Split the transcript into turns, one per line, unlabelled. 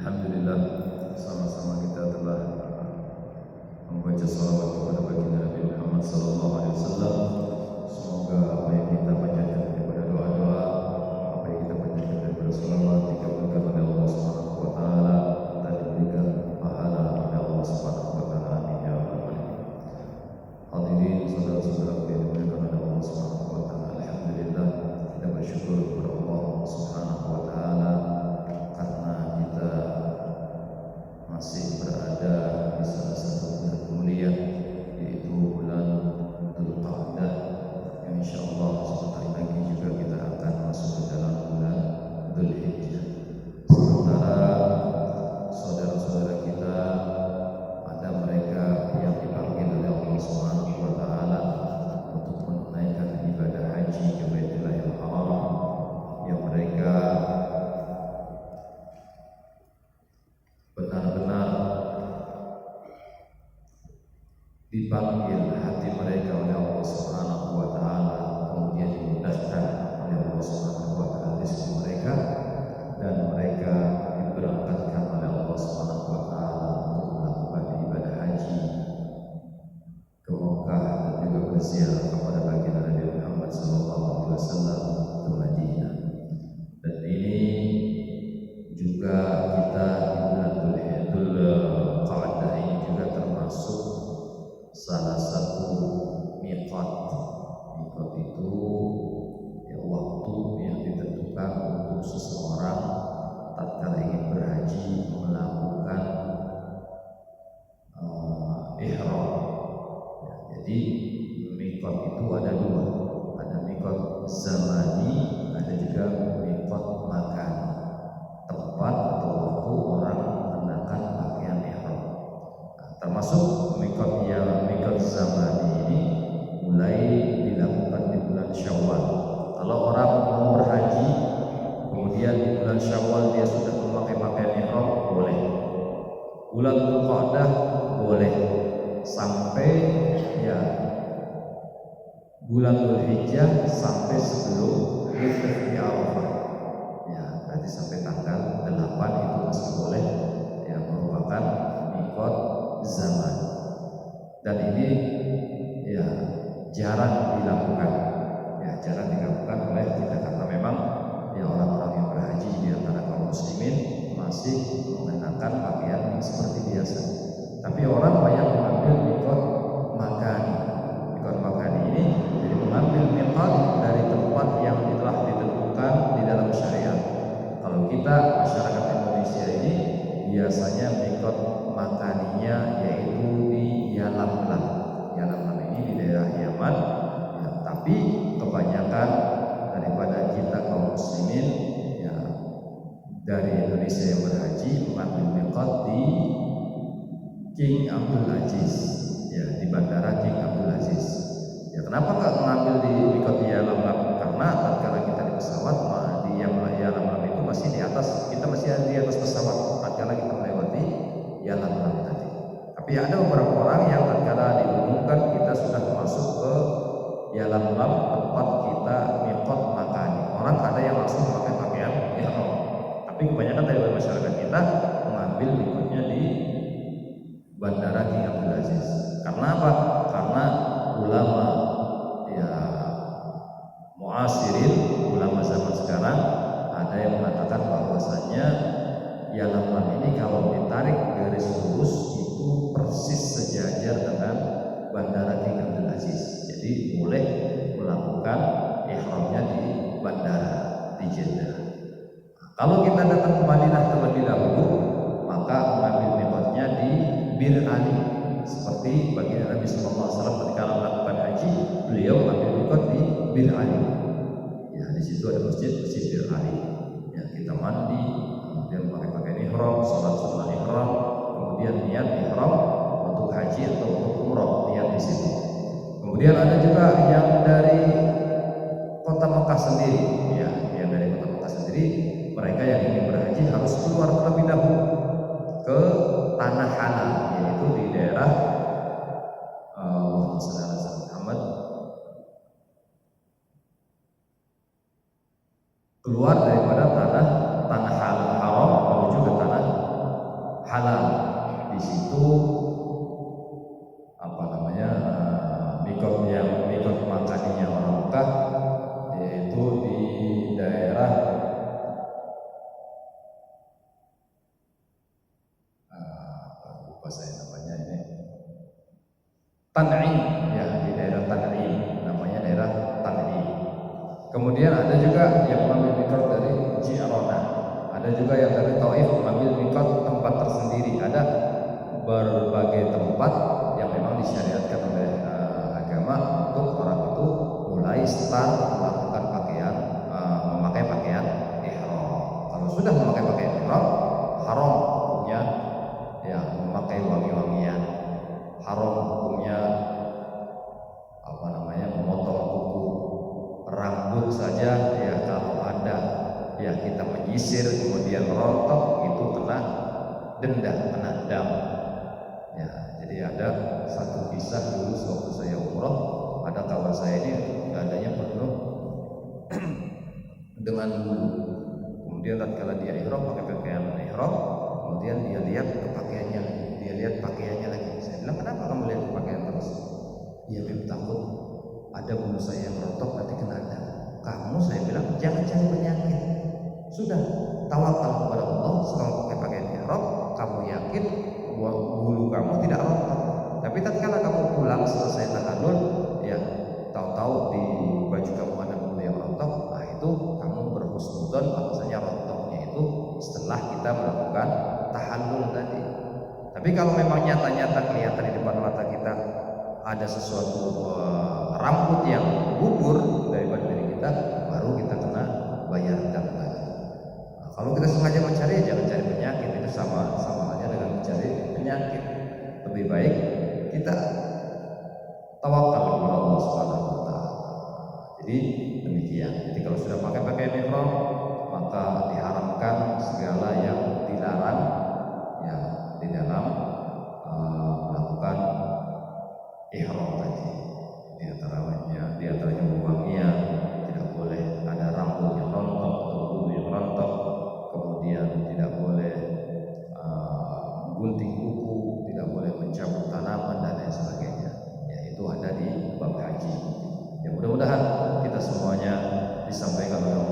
Alhamdulillah, sama-sama kita telah membaca salawat kepada baginda Nabi Muhammad SAW. Semoga apa yang kita panjatkan daripada doa-doa, apa yang kita panjatkan daripada salawat dikabulkan oleh Allah Subhanahu wa taala dan diberikan pahala oleh Allah Subhanahu wa taala. Amin ya rabbal alamin. Hadirin saudara-saudara yang dimuliakan oleh Allah Subhanahu wa taala. Alhamdulillah, kita bersyukur kepada Allah Subhanahu wa taala karena kita masih berada di salah satu bulan mulia, yaitu bulan Dzulqa'dah, yang insyaallah sebentar lagi juga kita akan masuk ke dalam bulan Dzulhijjah. Sementara saudara-saudara kita ada mereka yang dipanggil oleh Allah Subhanahu wa taala untuk menunaikan ibadah haji ke Baitullahil Haram, yang mereka benar-benar dipanggil hati mereka oleh Allah Subhanahu wa taala, kemudian dimudahkan oleh Allah Subhanahu wa taala rezeki mereka, dan mereka diberangkatkan oleh Allah Subhanahu wa taala untuk melakukan ibadah haji ke Mekah dan juga berziarah kepada baginda Nabi Muhammad SAW ke Madinah. Dan ini juga kita Dzulqa'dah ini juga termasuk salah satu miqat. Miqat itu ya waktu yang ditentukan untuk seseorang tatkala ingin berhaji melakukan ihram. Ya, jadi miqat itu ada dua, ada miqat zamani, ada juga miqat makani, tempat atau waktu orang mengenakan pakaian ihram. Termasuk miqat zamani ini mulai dilakukan di bulan Syawal. Kalau orang mau berhaji kemudian di bulan Syawal dia sudah memakai pakaian ihram, boleh. Bulan Dzulqa'dah boleh, sampai ya bulan Dzulhijjah, sampai sebelum Wukuf di Arafah. Ya, berarti sampai tanggal 8 itu masih boleh, ya, merupakan miqat zaman. Dan ini ya jarang dilakukan, ya jarang dilakukan oleh kita, karena memang ya orang-orang yang berhaji di antara kaum muslimin masih mengenakan pakaian seperti biasa. Tapi orang banyak mengambil miqat makani. Miqat makani ini jadi mengambil miqat dari tempat yang telah ditentukan di dalam syariat. Kalau kita masyarakat Indonesia ini biasanya miqat makaninya yaitu di Yalamlam. Yalamlam ini di daerah Yaman, ya, tapi kebanyakan daripada kita kaum muslimin ya dari Indonesia yang berhaji mengambil miqat di King Abdul Aziz, ya, di bandara King Abdul Aziz. Ya, kenapa nggak mengambil di miqat di Yalamlam? Karena tatkala kita di pesawat di Yalamlam itu masih di atas, kita masih di atas pesawat tatkala kita melewati Yalamlam tadi. Tapi ada beberapa orang yang tatkala diumumkan kita sudah masuk ke Yalamlam, tempat kita miqat makani, orang ada yang langsung memakai pakaian ihram. Tapi kebanyakan dari masyarakat kita mengambil miqatnya di Bandara King Abdul Aziz. Karena apa? Karena ulama ya muasirin, ulama zaman sekarang, ada yang mengatakan bahwasanya Yalamlam ini kalau ditarik garis lurus itu persis sejajar dengan Bandara King Abdul Aziz. Jadi boleh melakukan ihramnya di bandara di Jeddah. Kalau kita datang ke Madinah terlebih dahulu, maka mengambil miqatnya di Bir Ali, seperti baginda Nabi SAW ketika melakukan haji, beliau mengambil miqat di Bir Ali. Ya, di situ ada masjid Bir Ali. Ya, kita mandi, kemudian pakai pakaian ihram, salat sunat ihram, kemudian niat ihram untuk haji atau untuk umrah, niat di situ. Kemudian ada juga yang dari kota Mekah sendiri, ya, yang dari kota Mekah sendiri, mereka yang ingin berhaji harus keluar terlebih dahulu ke tanah halal, yaitu di daerah Muhammad, keluar daripada tanah halal haram menuju ke tanah Kemudian ada juga yang mengambil mikot dari Ji'rana. Ada juga yang dari Taif mengambil mikot tempat tersendiri. Ada berbagai tempat yang memang disyariatkan oleh agama untuk orang itu mulai start melakukan pakaian, memakai pakaian ihram. Kalau sudah memakai pakaian ihram, haram hukumnya ya memakai wangi-wangian, haram hukumnya memotong kuku rambut saja ya. Kalau ada ya kita menyisir kemudian rontok, itu kena denda, kena dam ya. Jadi ada satu kisah dulu waktu saya umroh, ada kawan saya ini dadanya penuh dengan bulu. Kemudian tatkala dia ihram pakai pakaian ihram, kemudian dia lihat ke pakaiannya, dia lihat pakaiannya lagi. Saya bilang, kenapa kamu lihat pakaian terus? Dia takut ada bulu saya yang rontok nanti kena dam. Kamu, saya bilang, jangan cari penyakit. Sudah tawakal kepada Allah. Setelah pakai pakaian ihram, kamu yakin bulu kamu tidak rontok. Tapi tatkala kamu pulang selesai tahallul, ya tahu-tahu di baju kamu ada bulu yang rontok, nah itu kamu berhusnudzon bahwasanya rontoknya itu setelah kita melakukan tahallul tadi. Tapi kalau memang nyata-nyata kelihatan di depan mata kita ada sesuatu rambut yang gugur dari badan diri kita, baru kita kena bayar dam lagi. Nah, kalau kita sengaja mencari, jangan cari penyakit. Itu sama halnya dengan mencari penyakit. Lebih baik kita tawakal kepada Allah Subhanahu wa taala. Jadi demikian. Jadi kalau sudah pakai pakaian ihram, maka diharamkan segala yang dilarang ya di dalam melakukan ihram tadi. Di antaranya wangian, tidak boleh ada rambut yang rontok atau bulu yang rontok. Kemudian tidak boleh gunting kuku, tidak boleh mencabut tanaman dan lain sebagainya. Ya, itu ada di bab haji. Ya, mudah-mudahan kita semuanya disampaikan oleh